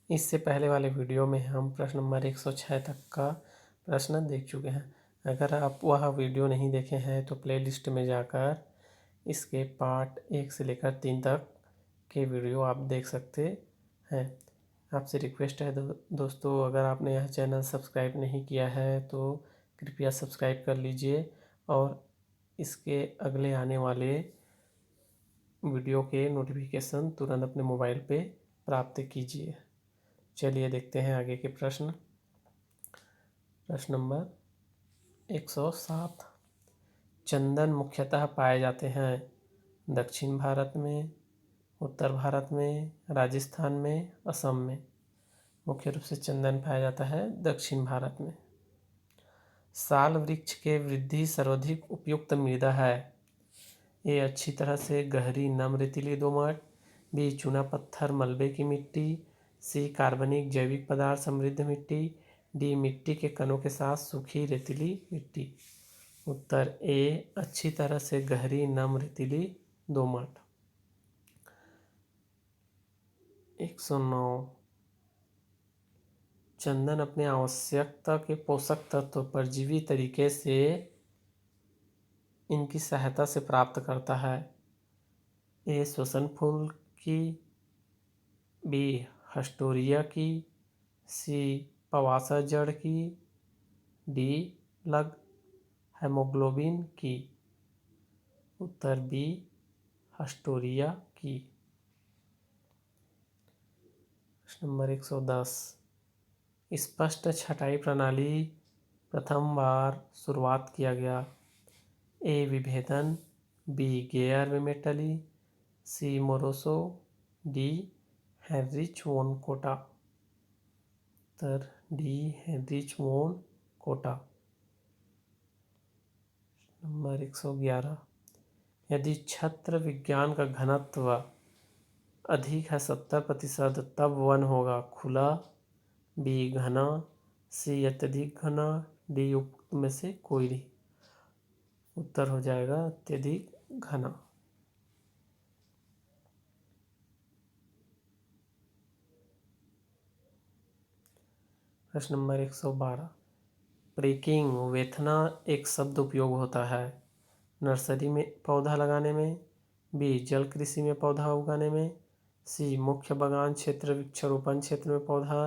इससे पहले वाले वीडियो में हम प्रश्न नंबर 106 तक का प्रश्न देख चुके हैं। अगर आप वह वीडियो नहीं देखे हैं तो प्लेलिस्ट में जाकर इसके पार्ट 1 से लेकर 3 तक के वीडियो आप देख सकते हैं। आपसे रिक्वेस्ट है दोस्तों, अगर आपने यह चैनल सब्सक्राइब नहीं किया है तो कृपया सब्सक्राइब कर लीजिए और इसके अगले आने वाले वीडियो के नोटिफिकेशन तुरंत अपने मोबाइल पे प्राप्त कीजिए। चलिए देखते हैं आगे के प्रश्न। प्रश्न नंबर 107। चंदन मुख्यतः पाए जाते हैं दक्षिण भारत में, उत्तर भारत में, राजस्थान में, असम में। मुख्य रूप से चंदन पाया जाता है दक्षिण भारत में। साल वृक्ष के वृद्धि सर्वाधिक उपयुक्त मृदा है। ए अच्छी तरह से गहरी नम रेतीली दोमट, बी चूना पत्थर मलबे की मिट्टी, सी कार्बनिक जैविक पदार्थ समृद्ध मिट्टी, डी मिट्टी के कणों के साथ सूखी रेतीली मिट्टी। उत्तर ए अच्छी तरह से गहरी नम रेतीली दोमट। 109। चंदन अपने आवश्यकता के पोषक तत्व परजीवी तरीके से इनकी सहायता से प्राप्त करता है। ए श्वसन फूल की, बी हस्टोरिया की, सी पवासा जड़ की, डी लग हेमोग्लोबिन की। उत्तर बी हस्टोरिया की। प्रश्न नंबर 110। स्पष्ट छटाई प्रणाली प्रथम बार शुरुआत किया गया। ए विभेदन, बी गेयर मेटली, सी मोरोसो, डी हेनरिच वोन कोटा। उत्तर डी हेनरिच वोन कोटा। नंबर 111। यदि छत्र विज्ञान का घनत्व अधिक है 70% तब वन होगा खुला, बी घना, सी अत्यधिक घना, डी उक्त में से कोई नहीं। उत्तर हो जाएगा अत्यधिक घना। प्रश्न नंबर 112। प्रीकिंग वेथना एक शब्द उपयोग होता है नर्सरी में पौधा लगाने में, बी जल कृषि में पौधा उगाने में, सी मुख्य बागान क्षेत्र वृक्षारोपण क्षेत्र में पौधा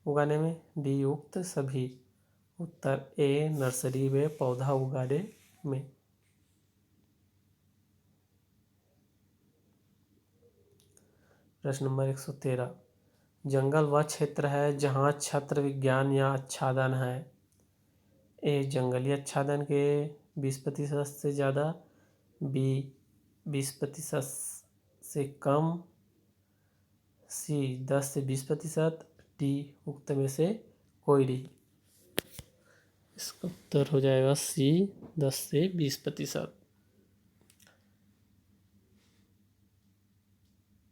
उगाने में, डी उक्त सभी। उत्तर ए नर्सरी में पौधा उगाने में। प्रश्न नंबर 113। जंगल वह क्षेत्र है जहाँ छत्र विज्ञान या आच्छादन है। ए जंगली आच्छादन के 20% से ज़्यादा, बी 20% से कम, सी 10 से 20%, डी उक्त में से कोई नहीं। इसका उत्तर हो जाएगा सी 10 से 20%।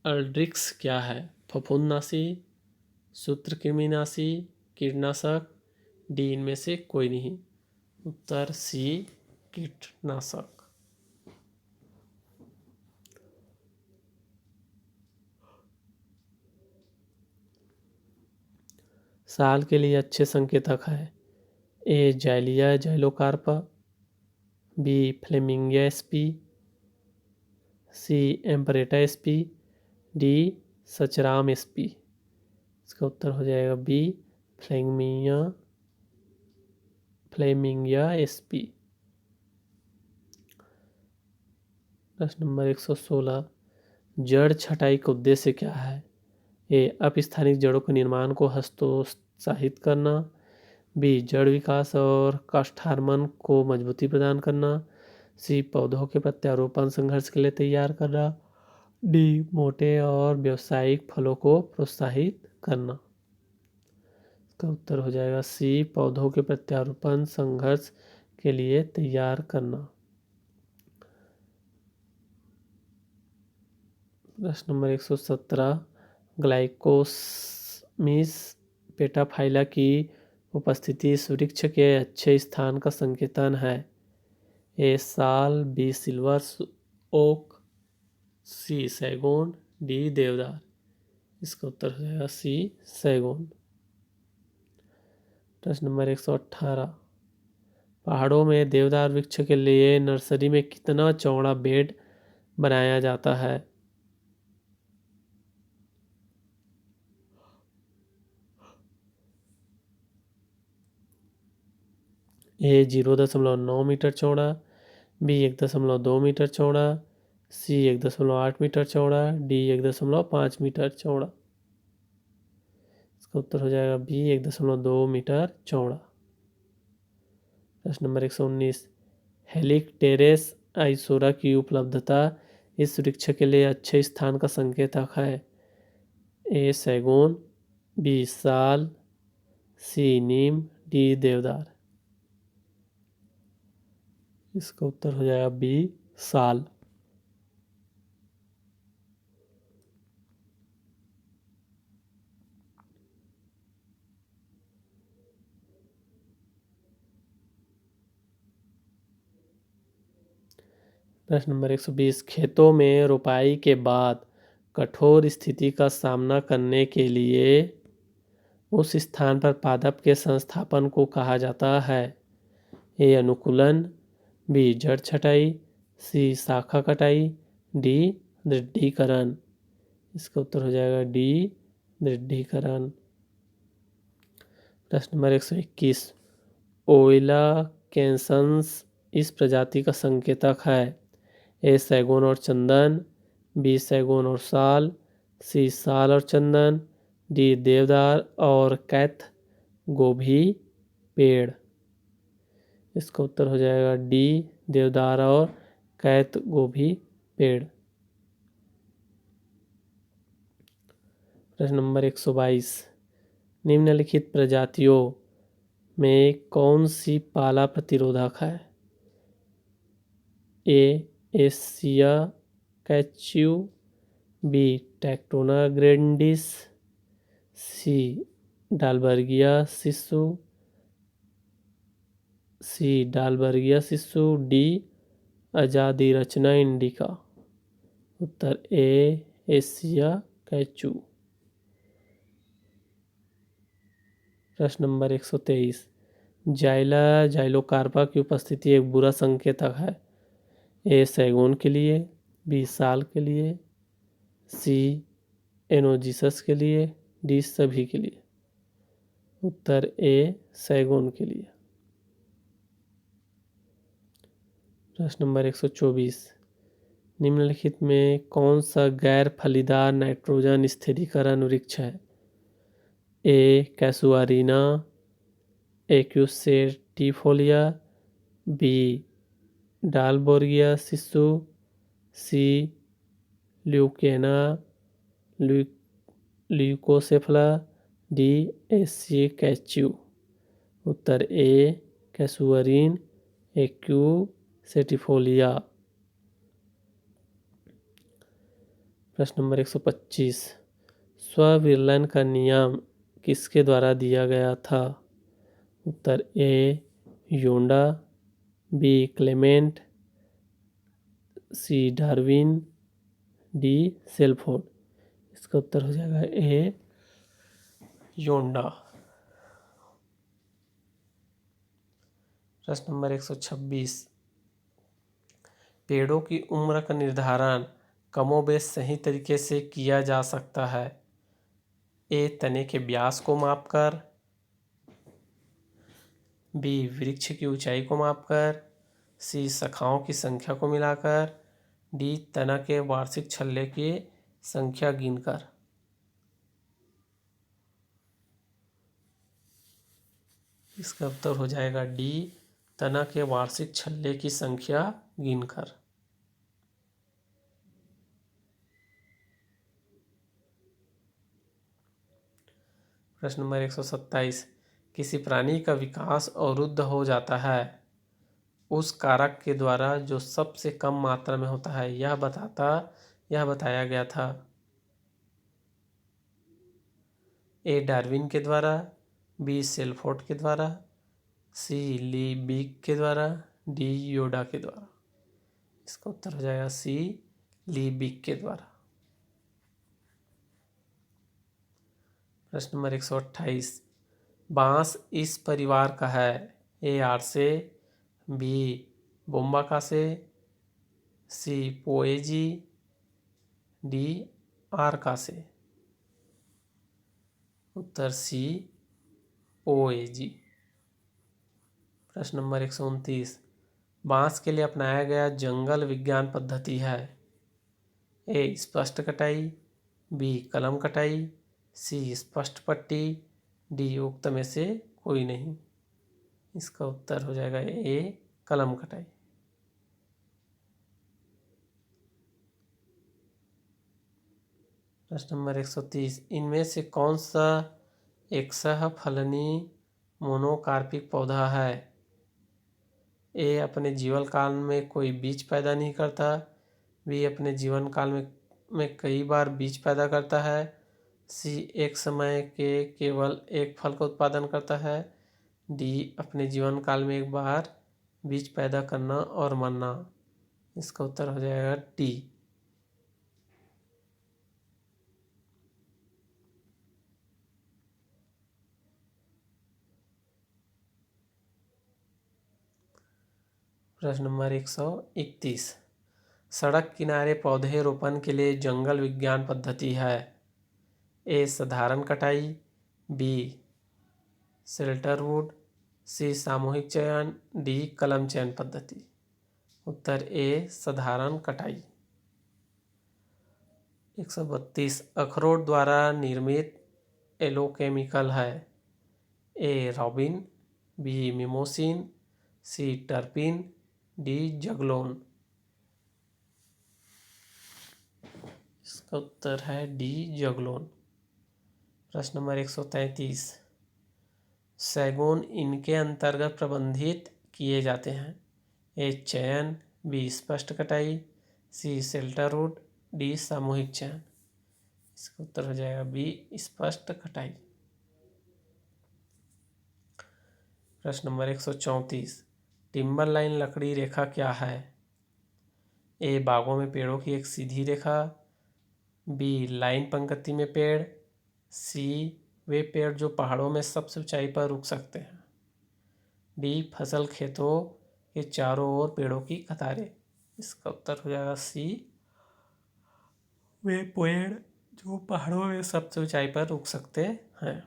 अल्ड्रिक्स क्या है? फफूंदनाशी, सूत्रकृमिनाशी, कीटनाशक, डी इनमें से कोई नहीं। उत्तर सी कीटनाशक। साल के लिए अच्छे संकेतक है। ए जाइलिया जाइलोकार्पा, बी फ्लेमिंगिया sp, सी एम्परेटा sp, डी सचराम sp। इसका उत्तर हो जाएगा बी फ्लेमिंगिया sp। प्रश्न नंबर 116। जड़ छटाई का उद्देश्य क्या है? ए अपस्थानिक जड़ों के निर्माण को हतोत्साहित करना, बी जड़ विकास और काष्ठार्मन को मजबूती प्रदान करना, सी पौधों के प्रत्यारोपण संघर्ष के लिए तैयार करना, डी मोटे और व्यावसायिक फलों को प्रोत्साहित करना। इसका उत्तर हो जाएगा सी पौधों के प्रत्यारोपण संघर्ष के लिए तैयार करना। प्रश्न नंबर 117। ग्लाइकोसमिस पेटाफाइला की उपस्थिति इस वृक्ष के अच्छे स्थान का संकेतन है। ए साल, बी सिल्वर ओक, सी सैगोन, डी देवदार। इसका उत्तर हो जाएगा सी सैगून। प्रश्न नंबर 118, पहाड़ों में देवदार वृक्ष के लिए नर्सरी में कितना चौड़ा बेड बनाया जाता है? ए 0.9 मीटर चौड़ा, बी 1.2 मीटर चौड़ा, सी 1.8 मीटर चौड़ा, डी 1.5 मीटर चौड़ा। इसका उत्तर हो जाएगा बी 1.2 मीटर चौड़ा। प्रश्न नंबर 119, हेलिक्टेरेस आइसोरा की उपलब्धता इस वृक्ष के लिए अच्छे स्थान का संकेतक है। ए सैगून, बी साल, सी नीम, डी देवदार। इसका उत्तर हो जाएगा बी साल। प्रश्न नंबर 120, खेतों में रोपाई के बाद कठोर स्थिति का सामना करने के लिए उस स्थान पर पादप के संस्थापन को कहा जाता है। ए अनुकूलन, बी जड़ छटाई, सी शाखा कटाई, डी दृढ़ीकरण। इसका उत्तर हो जाएगा डी दृढ़ीकरण। प्रश्न नंबर 121, ओइला कैंसन्स इस प्रजाति का संकेतक है। ए सैगून और चंदन, बी सैगून और साल, सी साल और चंदन, डी देवदार और कैथ गोभी पेड़। इसका उत्तर हो जाएगा डी देवदार और कैथ गोभी पेड़। प्रश्न नंबर 122, निम्नलिखित प्रजातियों में कौन सी पाला प्रतिरोधक है? A Acacia catechu, B Tectona grandis, C Dalbergia sissoo, D Azadirachta indica. Uttar A Acacia कैच्यू। प्रश्न नंबर 123, जाइला जाइलोकार्पा की उपस्थिति एक बुरा संकेतक है। ए सैगून के लिए, बी साल के लिए, सी एनोजिसस के लिए, डी सभी के लिए। उत्तर ए सैगून के लिए। प्रश्न नंबर 124, निम्नलिखित में कौन सा गैर फलीदार नाइट्रोजन स्थिरीकरण वृक्ष है? ए कैसुआरीना एक्यूसेटिफोलिया, बी डालबोर्गिया सिसु, सी ल्यूकेना ल्यूकोसेफला, डी एसी कैच्यू। उत्तर ए कैसुआरीन एक्यूसेटिफोलिया। प्रश्न नंबर 125, स्वविरलन का नियम किसके द्वारा दिया गया था? उत्तर ए योंडा, बी क्लेमेंट, सी डार्विन, डी सेल्फोर्ड। इसका उत्तर हो जाएगा ए योंडा। प्रश्न नंबर 126, पेड़ों की उम्र का निर्धारण कमोबेश सही तरीके से किया जा सकता है। ए तने के व्यास को मापकर, बी वृक्ष की ऊंचाई को मापकर, सी शाखाओं की संख्या को मिलाकर, डी तना के वार्षिक छल्ले की संख्या गिनकर। इसका उत्तर हो जाएगा डी तना के वार्षिक छल्ले की संख्या गिनकर। प्रश्न नंबर 127, किसी प्राणी का विकास अवरुद्ध हो जाता है उस कारक के द्वारा जो सबसे कम मात्रा में होता है, यह बताया गया था। ए डार्विन के द्वारा, बी सेल्फोर्ड के द्वारा, सी लीबिक के द्वारा, डी योडा के द्वारा। इसका उत्तर हो जाएगा सी लीबिक के द्वारा। प्रश्न नंबर 128, बांस इस परिवार का है। ए आरसे, बी बोम्बाकासे, सी पोएजी, डी आरकासे। उत्तर सी पोएजी। प्रश्न नंबर 129, बांस के लिए अपनाया गया जंगल विज्ञान पद्धति है। ए स्पष्ट कटाई, बी कलम कटाई, सी स्पष्ट पट्टी, डी उक्त में से कोई नहीं। इसका उत्तर हो जाएगा ए कलम कटाई। प्रश्न नंबर 130, इनमें से कौन सा एक सहफलनी मोनोकार्पिक पौधा है। ए अपने जीवन काल में कोई बीज पैदा नहीं करता, बी अपने जीवन काल में कई बार बीज पैदा करता है, सी एक समय के केवल एक फल का उत्पादन करता है, डी अपने जीवन काल में एक बार बीज पैदा करना और मरना। इसका उत्तर हो जाएगा डी। प्रश्न नंबर 131, सड़क किनारे पौधे रोपण के लिए जंगल विज्ञान पद्धति है। ए साधारण कटाई, बी शेल्टरवुड, सी सामूहिक चयन, डी कलम चयन पद्धति। उत्तर ए साधारण कटाई। 132, अखरोट द्वारा निर्मित एलोकेमिकल है। ए रॉबिन, बी मिमोसिन, सी टर्पिन, डी जगलोन। इसका उत्तर है डी जगलोन। प्रश्न नंबर 133, सैगोन इनके अंतर्गत प्रबंधित किए जाते हैं। ए चयन, बी स्पष्ट कटाई, सी शेल्टरवुड, डी सामूहिक चयन। इसका उत्तर हो जाएगा बी स्पष्ट कटाई। प्रश्न नंबर 134, टिम्बरलाइन लकड़ी रेखा क्या है। ए बागों में पेड़ों की एक सीधी रेखा, बी लाइन पंक्ति में पेड़, सी वे पेड़ जो पहाड़ों में सबसे ऊंचाई पर रुक सकते हैं, डी फसल खेतों के चारों ओर पेड़ों की कतारें। इसका उत्तर हो जाएगा सी वे पेड़ जो पहाड़ों में सबसे ऊंचाई पर रुक सकते हैं।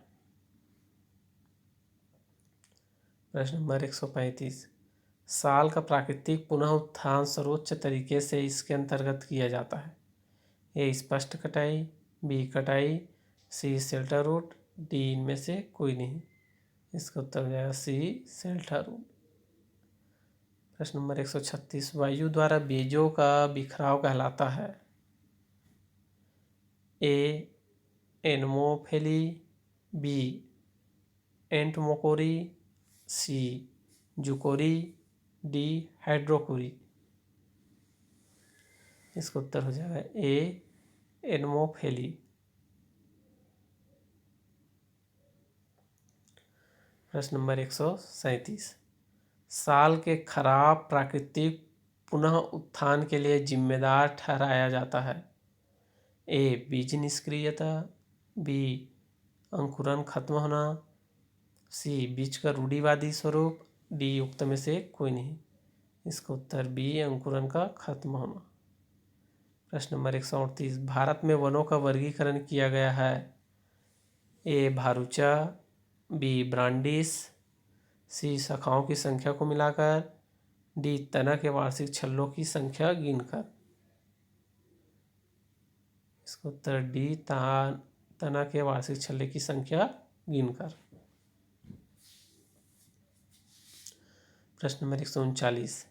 प्रश्न नंबर 135, साल का प्राकृतिक पुनः उत्थान सर्वोच्च तरीके से इसके अंतर्गत किया जाता है। ए स्पष्ट कटाई, बी कटाई, सी शेल्टरवुड, डी इनमें से कोई नहीं। इसका उत्तर हो जाएगा सी शेल्टरवुड। प्रश्न नंबर 136, वायु द्वारा बीजों का बिखराव कहलाता है। ए एनमोफिली, बी एंटमोकोरी, सी जुकोरी, डी हाइड्रोकोरी। इसका उत्तर हो जाएगा ए एनमोफिली। प्रश्न नंबर 137, साल के खराब प्राकृतिक पुनः उत्थान के लिए जिम्मेदार ठहराया जाता है। ए बीज निष्क्रियता, बी अंकुरन खत्म होना, सी बीज का रूढ़िवादी स्वरूप, डी उक्त में से कोई नहीं। इसका उत्तर बी अंकुरन का खत्म होना। प्रश्न नंबर 138, भारत में वनों का वर्गीकरण किया गया है। ए भारूचा, बी ब्रांडिस, सी शाखाओं की संख्या को मिलाकर, डी तना के वार्षिक छल्लों की संख्या गिनकर। इसका उत्तर डी तना के वार्षिक छल्ले की संख्या गिनकर। प्रश्न नंबर 139,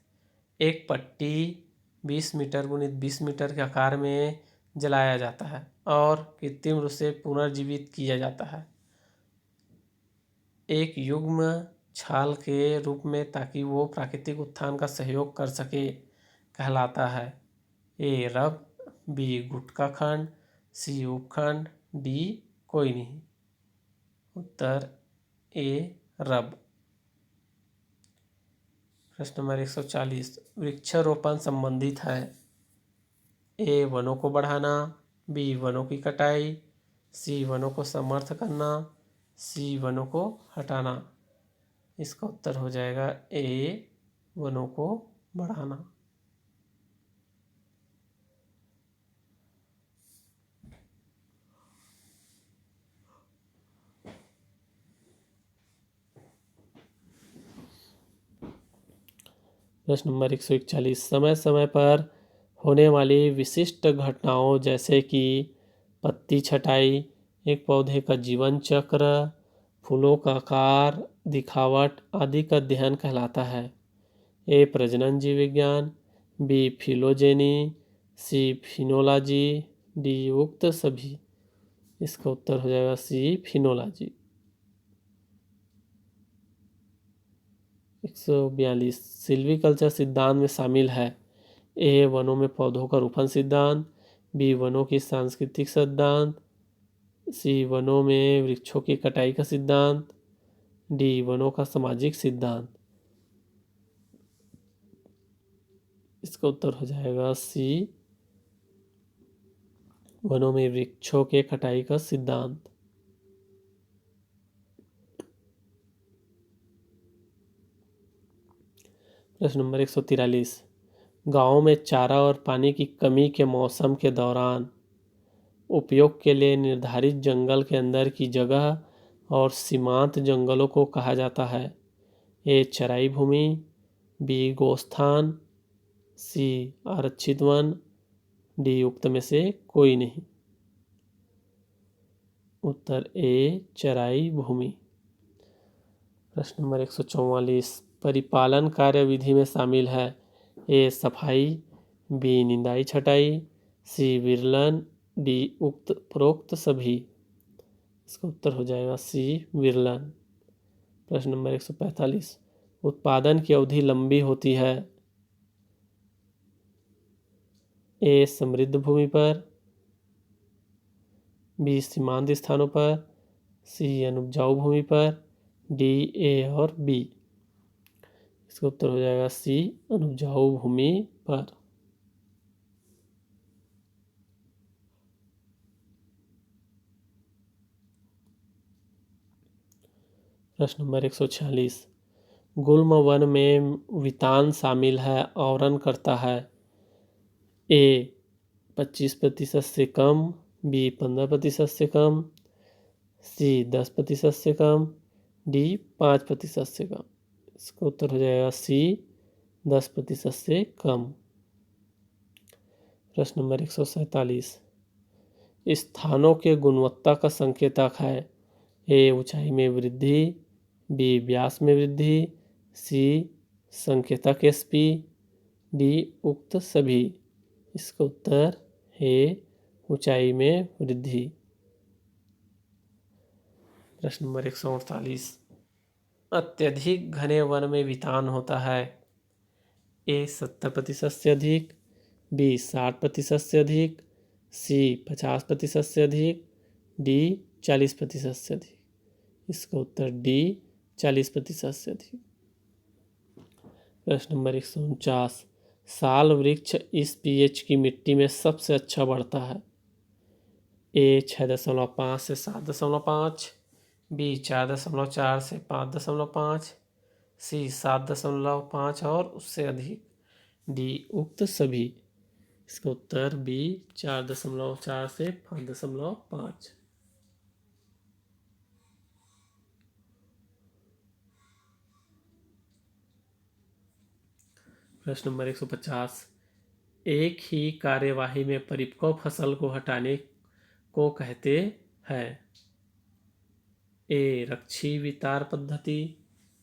एक पट्टी 20 मीटर गुणित 20 मीटर के आकार में जलाया जाता है और कृत्रिम रूप से पुनर्जीवित किया जाता है एक युग्म छाल के रूप में ताकि वो प्राकृतिक उत्थान का सहयोग कर सके कहलाता है। ए रब, बी गुटका खंड, सी उपखंड, डी कोई नहीं। उत्तर ए रब। प्रश्न नंबर 140, वृक्षारोपण संबंधित है। ए वनों को बढ़ाना, बी वनों की कटाई, सी वनों को समर्थ करना, सी वनों को हटाना। इसका उत्तर हो जाएगा ए वनों को बढ़ाना। प्रश्न नंबर 141, समय समय पर होने वाली विशिष्ट घटनाओं जैसे कि पत्ती छटाई, एक पौधे का जीवन चक्र, फूलों का आकार, दिखावट आदि का अध्ययन कहलाता है। ए प्रजनन जीव विज्ञान, बी फिलोजेनी, सी फिनोलॉजी, डी उक्त सभी। इसका उत्तर हो जाएगा सी फिनोलॉजी। 142, सिल्वीकल्चर सिद्धांत में शामिल है। ए वनों में पौधों का रोपण सिद्धांत, बी वनों की सांस्कृतिक सिद्धांत, सी वनों में वृक्षों की कटाई का सिद्धांत, डी वनों का सामाजिक सिद्धांत। इसका उत्तर हो जाएगा सी वनों में वृक्षों के कटाई का सिद्धांत। प्रश्न नंबर 143, गाँव में चारा और पानी की कमी के मौसम के दौरान उपयोग के लिए निर्धारित जंगल के अंदर की जगह और सीमांत जंगलों को कहा जाता है। ए चराई भूमि, बी गोस्थान, सी आरक्षित वन, डी उक्त में से कोई नहीं। उत्तर ए चराई भूमि। प्रश्न नंबर 144, परिपालन कार्यविधि में शामिल है। ए सफाई, बी निंदाई छटाई, सी विरलन, डी उक्त प्रोक्त सभी। इसका उत्तर हो जाएगा सी विरलन। प्रश्न नंबर 145, उत्पादन की अवधि लंबी होती है। ए समृद्ध भूमि पर, बी सीमांत स्थानों पर, सी अनुपजाऊ भूमि पर, डी ए और बी। इसका उत्तर हो जाएगा सी अनुपजाऊ भूमि पर। प्रश्न नंबर 146, गुल्म वन में वितान शामिल है, आवरण करता है। ए 25% से कम, बी 15% से कम, सी 10% से कम, डी 5% से कम। इसका उत्तर हो जाएगा सी 10% से कम। प्रश्न नंबर 147, स्थानों के गुणवत्ता का संकेतक है। ए ऊंचाई में वृद्धि, बी व्यास में वृद्धि, सी संकेतक एसपी, डी उक्त सभी। इसका उत्तर है ऊंचाई में वृद्धि। प्रश्न नंबर 148, अत्यधिक घने वन में वितान होता है। ए 70% से अधिक, बी 60% से अधिक, सी 50% से अधिक, डी 40% से अधिक। इसका उत्तर डी 40% से अधिक। प्रश्न नंबर 149, साल वृक्ष इस पीएच की मिट्टी में सबसे अच्छा बढ़ता है। ए 6.5 से 7.5, बी 4.4 से 5.5, सी 7.5 और उससे अधिक, डी उक्त सभी। इसका उत्तर बी 4.4 से 5.5। प्रश्न नंबर 150, एक ही कार्यवाही में परिपक्व फसल को हटाने को कहते हैं। ए रक्षी वितार पद्धति,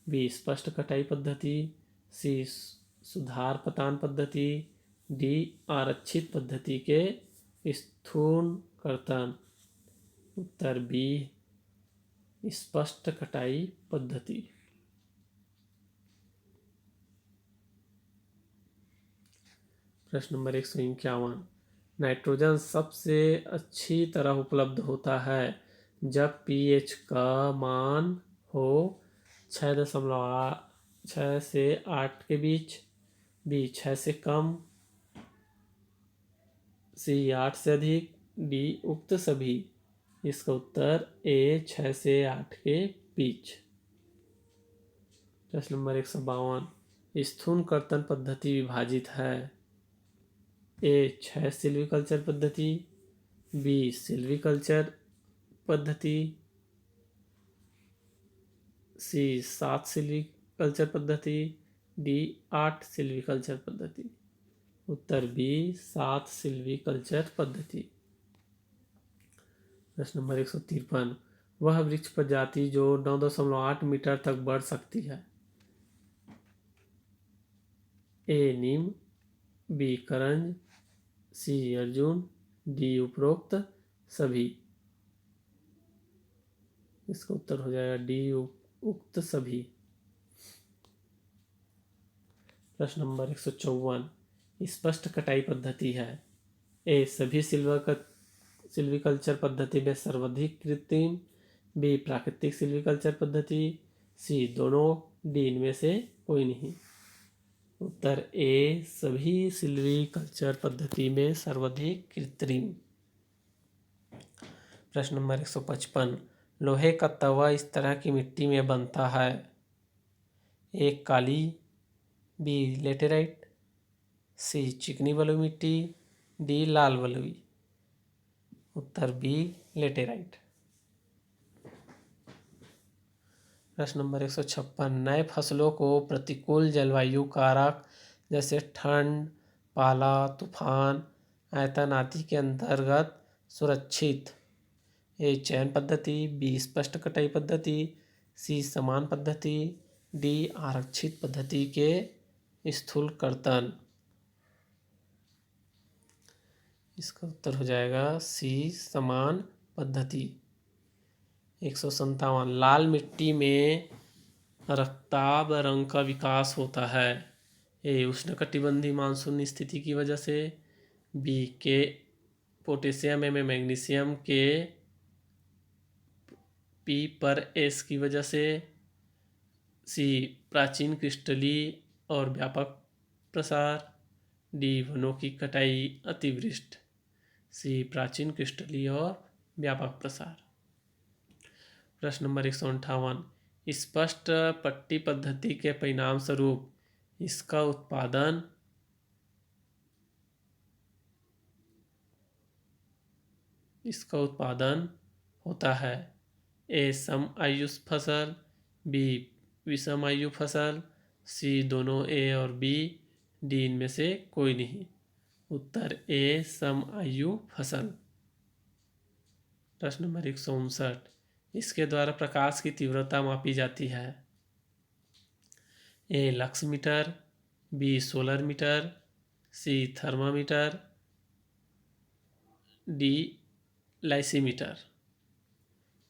बी स्पष्ट कटाई पद्धति, सी सुधार पतान पद्धति, डी आरक्षित पद्धति के स्थूल कर्तन। उत्तर बी स्पष्ट कटाई पद्धति। प्रश्न नंबर 151, नाइट्रोजन सबसे अच्छी तरह उपलब्ध होता है जब पीएच का मान हो 6 से 8 के बीच, बी 6 से कम, सी 8 से अधिक, डी उक्त सभी। इसका उत्तर ए 6 से 8 के बीच। प्रश्न नंबर 152, स्थूल कर्तन पद्धति विभाजित है। ए 6 सिल्वीकल्चर पद्धति, बी सिल्वीकल्चर पद्धति, सी 7 सिल्वीकल्चर पद्धति, डी 8 सिल्वीकल्चर पद्धति। उत्तर बी 7 सिल्वीकल्चर पद्धति। प्रश्न नंबर 153, वह वृक्ष प्रजाति जो 9.8 मीटर तक बढ़ सकती है। ए नीम, बी करंज, सी अर्जुन, डी उपरोक्त सभी। इसका उत्तर हो जाएगा डी उक्त सभी। प्रश्न नंबर 154, स्पष्ट कटाई पद्धति है। ए सभी सिल्वीकल्चर पद्धति में सर्वाधिक कृत्रिम, बी प्राकृतिक सिल्वीकल्चर पद्धति, सी दोनों, डी इनमें से कोई नहीं। उत्तर ए सभी सिल्वीकल्चर पद्धति में सर्वाधिक कृत्रिम। प्रश्न नंबर 155, लोहे का तवा इस तरह की मिट्टी में बनता है। ए काली, बी लेटेराइट, सी चिकनी बलुई मिट्टी, डी लाल बलुई। उत्तर बी लेटेराइट। प्रश्न नंबर 156, नए फसलों को प्रतिकूल जलवायु कारक जैसे ठंड, पाला, तूफान, आयतन आदि के अंतर्गत सुरक्षित। ए चयन पद्धति, बी स्पष्ट कटाई पद्धति, सी समान पद्धति, डी आरक्षित पद्धति के स्थूल कर्तन। इसका उत्तर हो जाएगा सी समान पद्धति। 157, लाल मिट्टी में रक्ताब रंग का विकास होता है। ए उष्णकटिबंधीय मानसून स्थिति की वजह से, बी के पोटेशियम एवं मैग्नीशियम के पी पर एस की वजह से, सी प्राचीन क्रिस्टली और व्यापक प्रसार, डी वनों की कटाई अतिवृष्टि। सी प्राचीन क्रिस्टली और व्यापक प्रसार। प्रश्न नंबर 158, स्पष्ट पट्टी पद्धति के परिणाम स्वरूप इसका उत्पादन होता है। ए सम आयु फसल, बी विषम आयु फसल, सी दोनों ए और बी, डी इनमें से कोई नहीं। उत्तर ए सम आयु फसल। प्रश्न नंबर 159, इसके द्वारा प्रकाश की तीव्रता मापी जाती है। A lux meter, B solar meter, C thermometer, D lysimeter.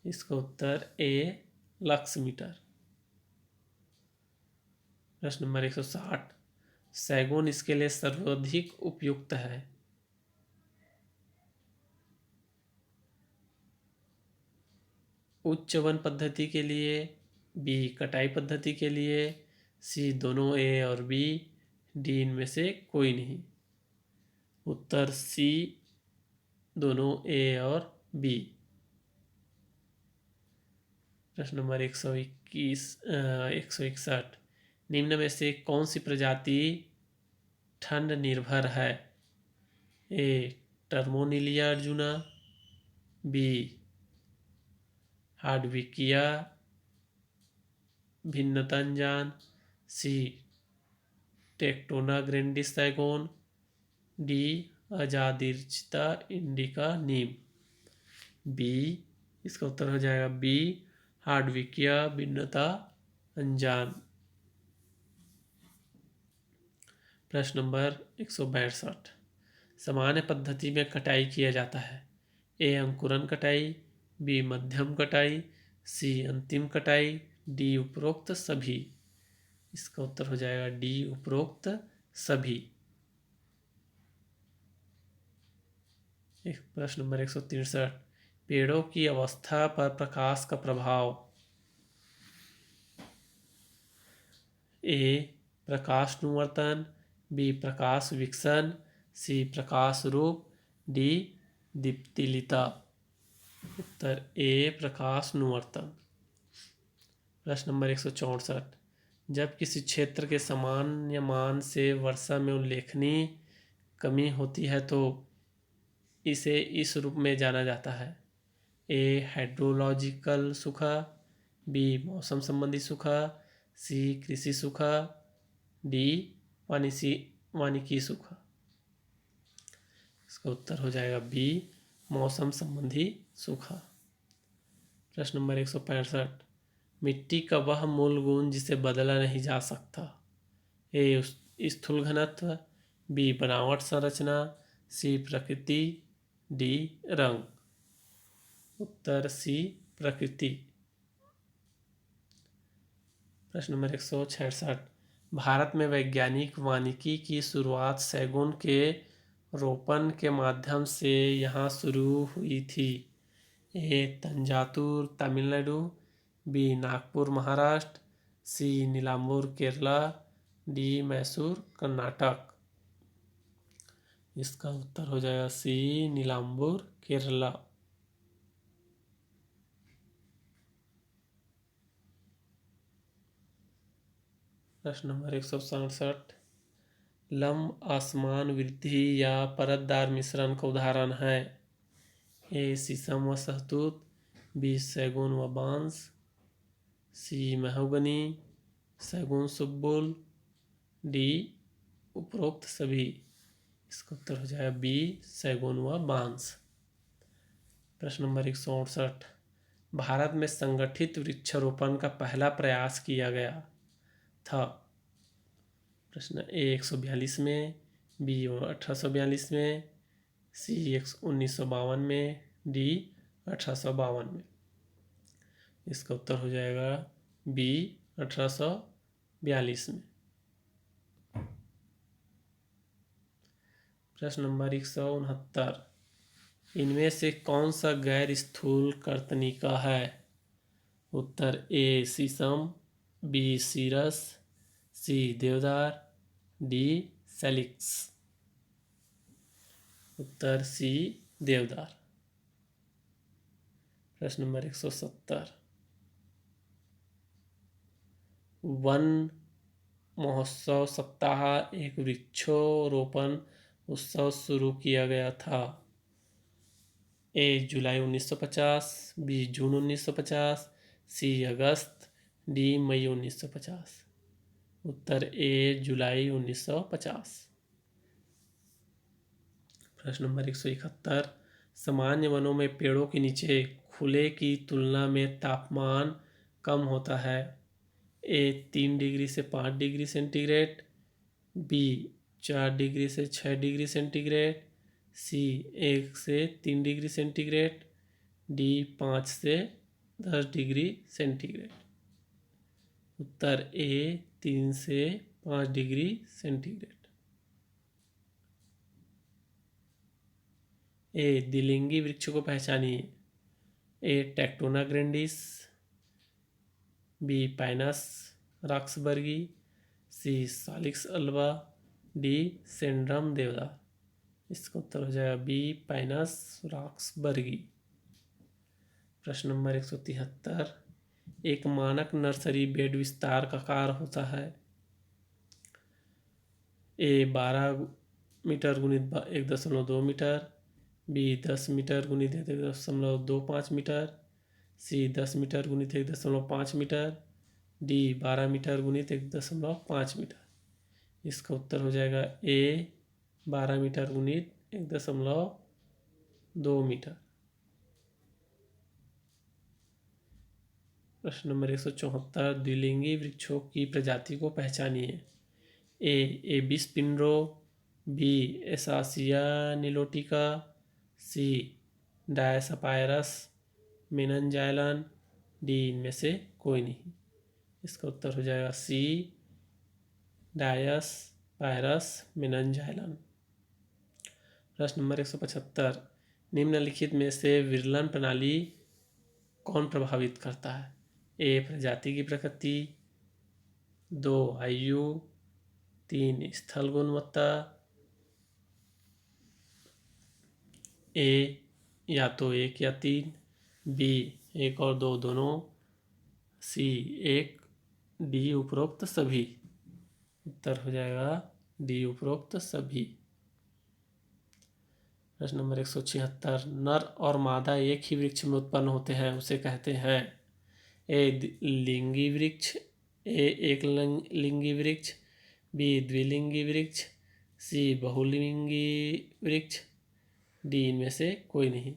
इसका उत्तर ए लक्स मीटर। प्रश्न नंबर 160, सैगोन इसके लिए सर्वाधिक उपयुक्त है। उच्च वन पद्धति के लिए, बी कटाई पद्धति के लिए, सी दोनों ए और बी, डी इनमें से कोई नहीं। उत्तर सी दोनों ए और बी। प्रश्न नंबर 161, निम्न में से कौन सी प्रजाति ठंड निर्भर है। ए टर्मोनिलिया अर्जुना, बी हार्डविकिया भिन्नतांजान, सी टेक्टोना ग्रैंडिस सैगोन, डी अजादिर्चिता इंडिका नीम। बी, इसका उत्तर हो जाएगा बी हार्डविकिया भिन्नता अंजान। प्रश्न नंबर 162, सामान्य पद्धति में कटाई किया जाता है। ए अंकुरन कटाई, बी मध्यम कटाई, सी अंतिम कटाई, डी उपरोक्त सभी। इसका उत्तर हो जाएगा डी उपरोक्त सभी। प्रश्न नंबर 163, पेड़ों की अवस्था पर प्रकाश का प्रभाव। ए प्रकाश अनुवर्तन, बी प्रकाश विकसन, सी प्रकाश रूप, डी दीप्तिलिता। उत्तर ए प्रकाश अनुवर्तन। प्रश्न नंबर 164, जब किसी क्षेत्र के सामान्य मान से वर्षा में उल्लेखनीय कमी होती है तो इसे इस रूप में जाना जाता है। ए हाइड्रोलॉजिकल सूखा, बी मौसम संबंधी सूखा, सी कृषि सूखा, डी वानिकी सूखा। इसका उत्तर हो जाएगा बी मौसम संबंधी सूखा। प्रश्न नंबर 165, मिट्टी का वह मूल गुण जिसे बदला नहीं जा सकता। ए स्थूल घनत्व, बी बनावट संरचना, सी प्रकृति, डी रंग। उत्तर सी प्रकृति। प्रश्न नंबर 166, भारत में वैज्ञानिक वानिकी की शुरुआत सैगुन के रोपण के माध्यम से यहाँ शुरू हुई थी। ए तंजावुर तमिलनाडु, बी नागपुर महाराष्ट्र, सी नीलांबूर केरला, डी मैसूर कर्नाटक। इसका उत्तर हो जाएगा सी नीलांबूर केरला। प्रश्न नंबर 167, लंब आसमान वृद्धि या परतदार मिश्रण का उदाहरण है। ए शीशम व शहतूत, बी सैगुन व बांस, सी महोगनी, सैगुन सुब्बुल, डी उपरोक्त सभी। इसका उत्तर हो जाएगा बी सैगुन व बांस। प्रश्न नंबर 168, भारत में संगठित वृक्षारोपण का पहला प्रयास किया गया था। प्रश्न ए 142 में, बी 1842 में, सी 1952 में, डी 1852 में। इसका उत्तर हो जाएगा बी 1842 में। प्रश्न नंबर 169, इनमें से कौन सा गैर स्थूल कर्तनिका है। उत्तर ए शीशम, बी सीरस, सी देवदार, डी सैलिक्स। उत्तर सी देवदार। प्रश्न नंबर 170, वन महोत्सव सप्ताह एक वृक्षारोपण उत्सव शुरू किया गया था। ए जुलाई 1950, बी जून 1950, सी अगस्त, डी मई 1950। उत्तर ए जुलाई 1950। प्रश्न नंबर 171, सामान्य वनों में पेड़ों के नीचे खुले की तुलना में तापमान कम होता है। ए 3 डिग्री से 5 डिग्री सेंटीग्रेड, बी 4 डिग्री से 6 डिग्री सेंटीग्रेड, सी 1 से 3 डिग्री सेंटीग्रेड, डी 5 से 10 डिग्री सेंटीग्रेड। उत्तर ए 3 से 5 डिग्री सेंटीग्रेड। ए द्विलिंगी वृक्ष को पहचानिए। A Tectona grandis, B Pinus roxburghii, C Salix alba, D Cedrus deodar. इसका उत्तर हो जाएगा बी पाइनस रॉक्सबर्गी। प्रश्न नंबर 173, एक मानक नर्सरी बेड विस्तार का आकार होता है। ए 12 मीटर गुणित 1.2 मीटर, बी 10 मीटर गुणित 1.25 मीटर, सी 10 मीटर गुणित 1.5 मीटर, डी 12 मीटर गुणित 1.5 मीटर। इसका उत्तर हो जाएगा ए 12 मीटर गुणित 1.2 मीटर। प्रश्न नंबर 174, द्विलिंगी वृक्षों की प्रजाति को पहचानिए। ए एबिस पिंडो, बी एसासिया निलोटिका, सी डायसपायरस मेननजाइलन, डी इनमें से कोई नहीं। इसका उत्तर हो जाएगा सी डायसपायरस मेननजाइलन। प्रश्न नंबर 175, निम्नलिखित में से विरलन प्रणाली कौन प्रभावित करता है। ए प्रजाति की प्रकृति, 2 आयु, 3 स्थल गुणवत्ता, ए या तो 1 या 3, बी 1 और 2 दोनों, सी 1, डी उपरोक्त सभी। उत्तर हो जाएगा डी उपरोक्त सभी। प्रश्न नंबर 176, नर और मादा एक ही वृक्ष में उत्पन्न होते हैं, उसे कहते हैं ए लिंगी वृक्ष, ए एक लिंगी वृक्ष, बी द्विलिंगी वृक्ष, सी बहुलिंगी वृक्ष, डी इनमें से कोई नहीं।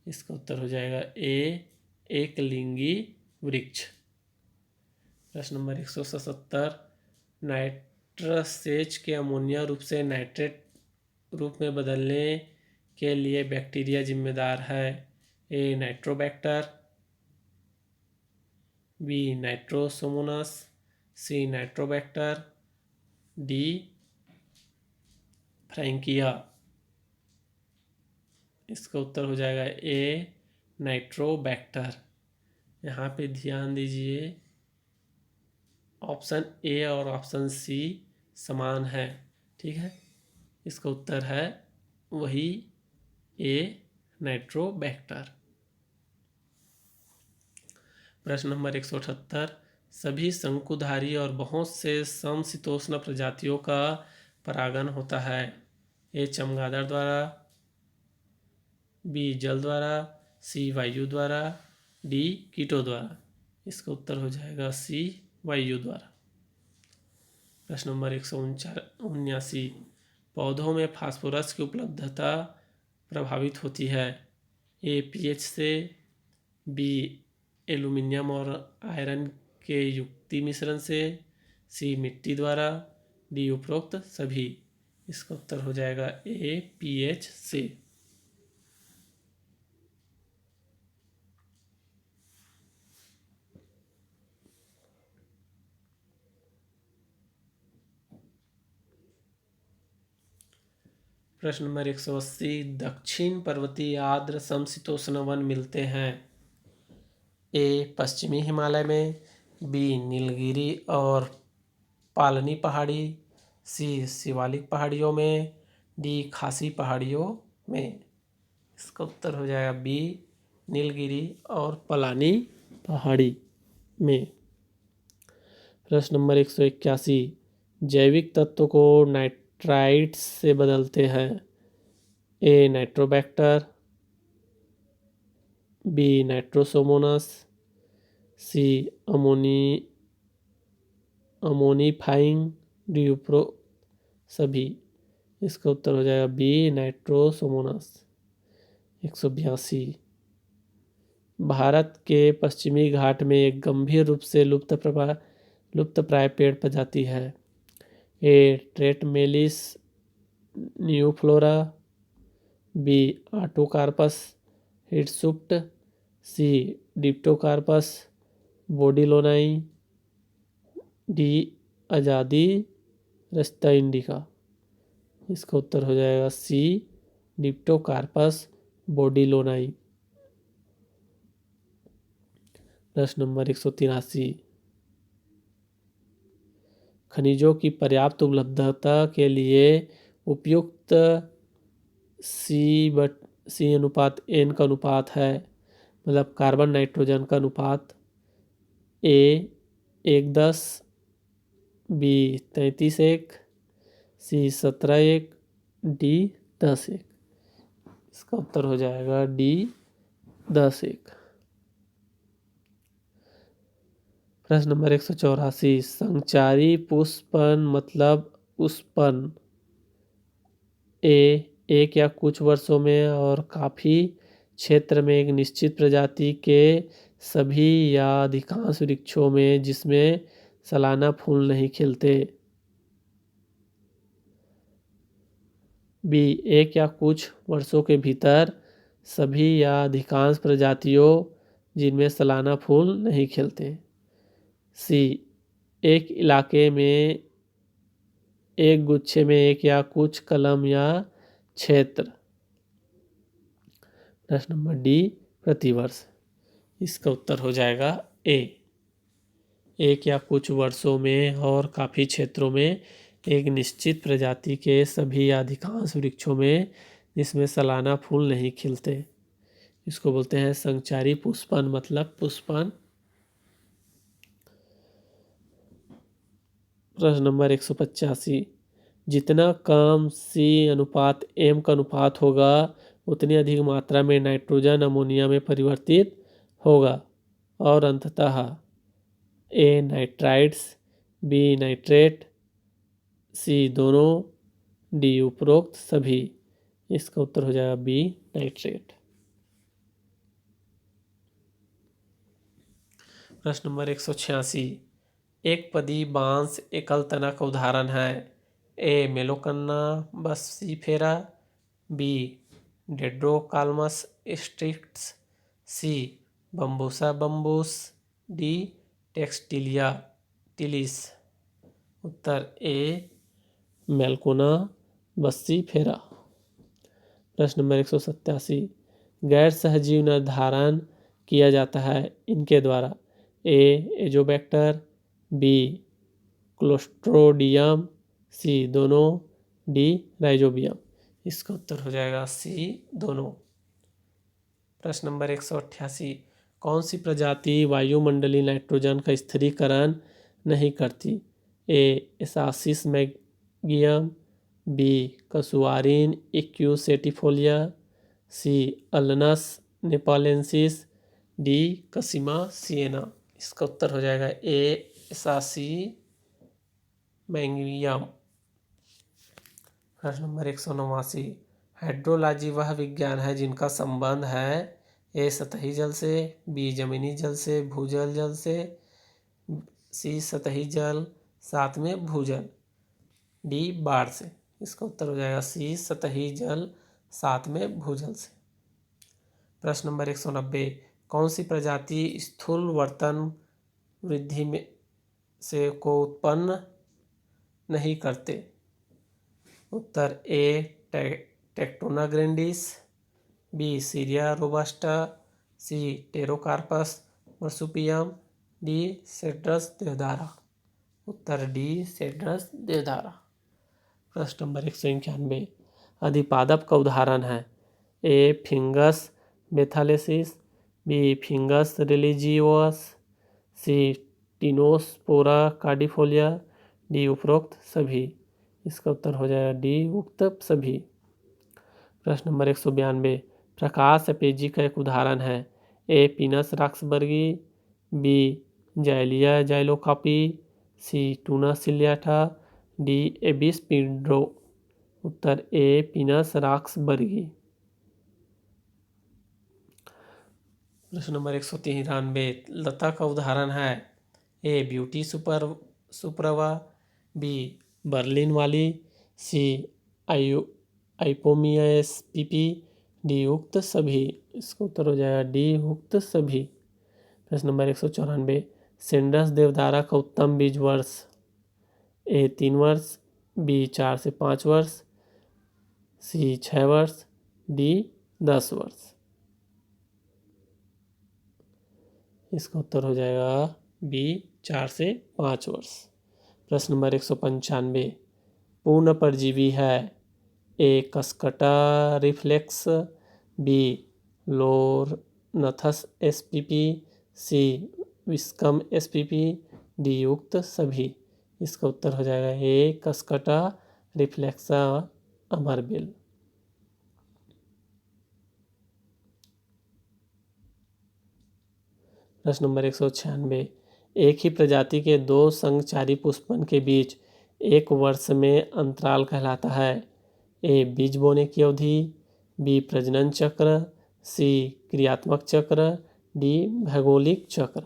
इसका उत्तर हो जाएगा ए एक लिंगी वृक्ष। प्रश्न नंबर 177, नाइट्रसेज के अमोनिया रूप से नाइट्रेट रूप में बदलने के लिए बैक्टीरिया जिम्मेदार है। ए नाइट्रोबैक्टर, बी नाइट्रोसोमोनास, सी नाइट्रोबैक्टर, डी फ्रैंकिया। इसका उत्तर हो जाएगा ए नाइट्रोबैक्टर। यहाँ पे ध्यान दीजिए, ऑप्शन ए और ऑप्शन सी समान है, ठीक है। इसका उत्तर है वही ए नाइट्रोबैक्टर। प्रश्न नंबर 178, सभी शंकुधारी और बहुत से समशीतोष्ण प्रजातियों का परागण होता है। ए चमगादड़ द्वारा, बी जल द्वारा, सी वायु द्वारा, डी कीटों द्वारा। इसका उत्तर हो जाएगा सी वायु द्वारा। प्रश्न नंबर 179, पौधों में फास्फोरस की उपलब्धता प्रभावित होती है। ए पीएच से, बी एल्यूमिनियम और आयरन के युक्ति मिश्रण से, सी मिट्टी द्वारा, डी उपरोक्त सभी। इसका उत्तर हो जाएगा ए पीएच से। प्रश्न नंबर 180, दक्षिण पर्वतीय आर्द्र समशीतोष्ण वन मिलते हैं। ए पश्चिमी हिमालय में, बी नीलगिरी और पालनी पहाड़ी, सी शिवालिक पहाड़ियों में, डी खासी पहाड़ियों में। इसका उत्तर हो जाएगा बी नीलगिरी और पलानी पहाड़ी में। प्रश्न नंबर 181, जैविक तत्व को नाइट्राइट्स से बदलते हैं। ए नाइट्रोबैक्टर, बी नाइट्रोसोमोनास, सी अमोनिफाइंग, डी उपरोक्त सभी। इसका उत्तर हो जाएगा बी नाइट्रोसोमोनास। 182, भारत के पश्चिमी घाट में एक गंभीर रूप से लुप्तप्राय पेड़ प्रजाति है। ए ट्रेटमेलिस न्यूफ्लोरा, बी आटोकार्पस हिट्सुप्ट, सी डिप्टोकार्पस बोडिलोनाई, डी आजादी रस्ता इंडिका। इसका उत्तर हो जाएगा सी डिप्टोकार्पस बोडिलोनाई। प्रश्न नंबर 183, खनिजों की पर्याप्त उपलब्धता के लिए उपयुक्त सी अनुपात एन का अनुपात है, मतलब कार्बन नाइट्रोजन का अनुपात। ए 1:10, बी 33:1, सी 17:1, डी 10:1। इसका उत्तर हो जाएगा डी 10:1। प्रश्न नंबर 184, संचारी पुष्पन मतलब उत्पन्न। ए एक या कुछ वर्षों में और काफी क्षेत्र में एक निश्चित प्रजाति के सभी या अधिकांश वृक्षों में जिसमें सालाना फूल नहीं खिलते। बी एक या कुछ वर्षों के भीतर सभी या अधिकांश प्रजातियों जिनमें सालाना फूल नहीं खिलते। सी एक इलाके में एक गुच्छे में एक या कुछ कलम या क्षेत्र। प्रश्न नंबर डी प्रतिवर्ष। इसका उत्तर हो जाएगा ए एक या कुछ वर्षों में और काफ़ी क्षेत्रों में एक निश्चित प्रजाति के सभी या अधिकांश वृक्षों में जिसमें सालाना फूल नहीं खिलते। इसको बोलते हैं संचारी पुष्पन, मतलब पुष्पन। प्रश्न नंबर 185, जितना कम C अनुपात M का अनुपात होगा उतनी अधिक मात्रा में नाइट्रोजन अमोनिया में परिवर्तित होगा। और अंततः A nitrites, B nitrate, C दोनों, D उपरोक्त सभी। इसका उत्तर हो जाएगा B नाइट्रेट। प्रश्न नंबर 186, एक पदी बांस एकल तना का उदाहरण है। A Melocanna baccifera, B Dendrocalamus strictus, C Bambusa bambos, D Textilia tilis. उत्तर A मेलकोना बस्सीफेरा। प्रश्न नंबर 187, गैर सहजीव निर्धारण किया जाता है इनके द्वारा। A Azotobacter, B Clostridium, C दोनों, D राइजोबियम। इसका उत्तर हो जाएगा C दोनों। प्रश्न नंबर 188, कौन सी प्रजाति वायुमंडलीय नाइट्रोजन का स्थिरीकरण नहीं करती। A Acacia mangium, B Casuarina equisetifolia, C Alnus nepalensis, D Cassia siamea. इसका उत्तर हो जाएगा A एसासी मैगियम। प्रश्न नंबर 189, हाइड्रोलॉजी वह विज्ञान है जिनका संबंध है A सतही जल से, B जमीनी जल से, भूजल जल से, C सतही जल साथ में भूजल, D बाढ़ से। इसका उत्तर हो जाएगा C सतही जल साथ में भूजल से। प्रश्न नंबर 190, कौन सी प्रजाति स्थूल वर्तन वृद्धि में से को उत्पन्न नहीं करते। उत्तर A Tectona grandis, B Shorea robusta, C Pterocarpus marsupium, D Cedrus deodara. उत्तर D सेड्रस देवदारा। प्रश्न नंबर 191, अधिपादप का उदाहरण है। A फिंगस मेथालेसिस, B Ficus religiosa, C Tinospora cordifolia, D उपरोक्त सभी। इसका उत्तर हो जाएगा D उक्त सभी। प्रश्न नंबर 192, प्रकाश अपेजी का एक उदाहरण है। A Pinus roxburghii, B Xylia xylocarpa, C Toona ciliata, D Abies pindrow. उत्तर A पीनस रॉक्सबर्गी। प्रश्न नंबर 193, लता का उदाहरण है। A Butea superba, B Bauhinia vahlii, C Ipomoea spp, D उक्त सभी। इसका उत्तर हो जाएगा D उक्त सभी। प्रश्न नंबर 194, सेंडस देवदारा का उत्तम बीज वर्ष। A 3 वर्ष, B 4 से 5 वर्ष, C 6 वर्ष, D 10 वर्ष। इसका उत्तर हो जाएगा B 4 से 5 वर्ष। प्रश्न नंबर 195, पूर्ण परजीवी है। A Cuscuta reflexa, B Loranthus SPP, C Viscum SPP, D उक्त सभी। इसका उत्तर हो जाएगा A कसकटा रिफ्लेक्सा अमरबिल। प्रश्न नंबर 196, एक ही प्रजाति के दो संगचारी पुष्पन के बीच एक वर्ष में अंतराल कहलाता है। A बीज बोने की अवधि, B प्रजनन चक्र, C क्रियात्मक चक्र, D भौगोलिक चक्र।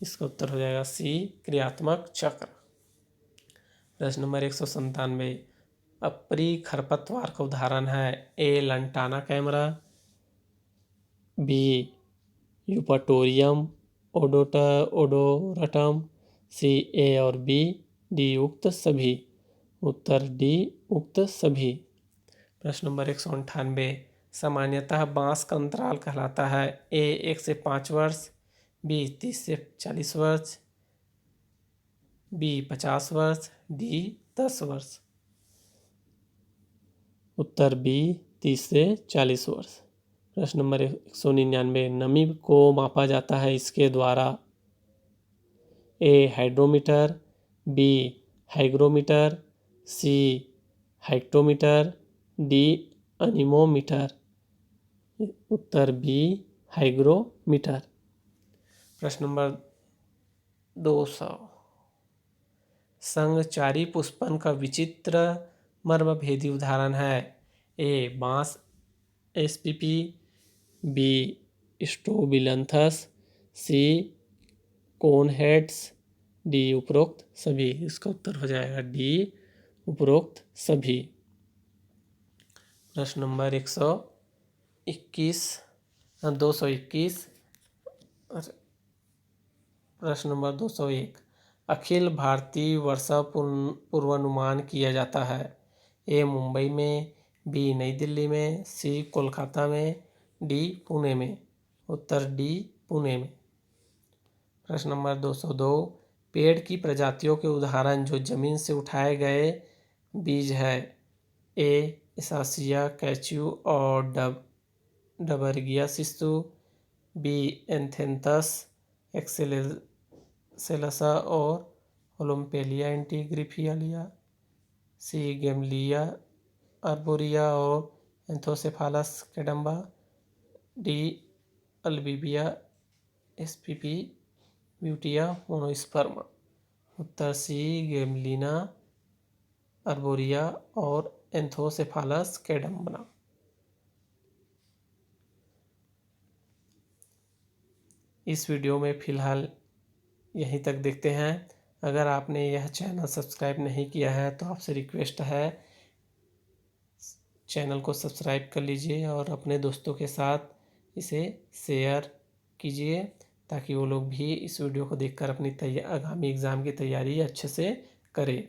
इसका उत्तर हो जाएगा C क्रियात्मक चक्र। प्रश्न नंबर 197, अपरी खरपतवार का उदाहरण है। A lantana camera, B यूपटोरियम ओडोरटम, C A और B, D उक्त सभी। उत्तर D उक्त सभी। प्रश्न नंबर 198, सामान्यतः बांस का अंतराल कहलाता है। A 1 से 5 वर्ष, B 30 से 40 वर्ष, B 50 वर्ष, D 10 वर्ष। उत्तर B 30 से 40 वर्ष। प्रश्न नंबर 199, नमी को मापा जाता है इसके द्वारा। ए हाइड्रोमीटर, बी हाइग्रोमीटर, सी हाइग्रोमीटर, डी अनीमोमीटर। उत्तर बी हाइग्रोमीटर। प्रश्न नंबर 200, संगचारी पुष्पन का विचित्र मर्मभेदी उदाहरण है। ए बांस एसपीपी, बी स्ट्रोबिलंथस, सी कोनहेड्स, डी उपरोक्त सभी। इसका उत्तर हो जाएगा डी उपरोक्त सभी। प्रश्न नंबर 121 221। प्रश्न नंबर 201, अखिल भारतीय वर्षा पूर्वानुमान किया जाता है। ए मुंबई में, बी नई दिल्ली में, सी कोलकाता में, डी पुणे में। उत्तर डी पुणे में। प्रश्न नंबर 202, पेड़ की प्रजातियों के उदाहरण जो जमीन से उठाए गए बीज है। ए एसासिया कैच्यू और डबर्गिया शिस्तु, बी एंथेंथस एक्सेलेसा और ओलम्पेलिया इंटीग्रिफियालिया, सी गेमलिया अर्बोरिया और एंथोसेफालस कैडम्बा, डी अल्बिबिया एसपीपी ब्यूटिया मोनोस्पर्म। उत्तर सी गेमलिना अर्बोरिया और एंथोसेफालस कैडम्बा। इस वीडियो में फ़िलहाल यहीं तक देखते हैं। अगर आपने यह चैनल सब्सक्राइब नहीं किया है तो आपसे रिक्वेस्ट है चैनल को सब्सक्राइब कर लीजिए और अपने दोस्तों के साथ इसे शेयर कीजिए ताकि वो लोग भी इस वीडियो को देखकर अपनी आगामी एग्ज़ाम की तैयारी अच्छे से करें।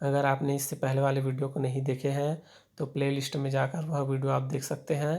अगर आपने इससे पहले वाले वीडियो को नहीं देखे हैं तो प्लेलिस्ट में जाकर वह वीडियो आप देख सकते हैं।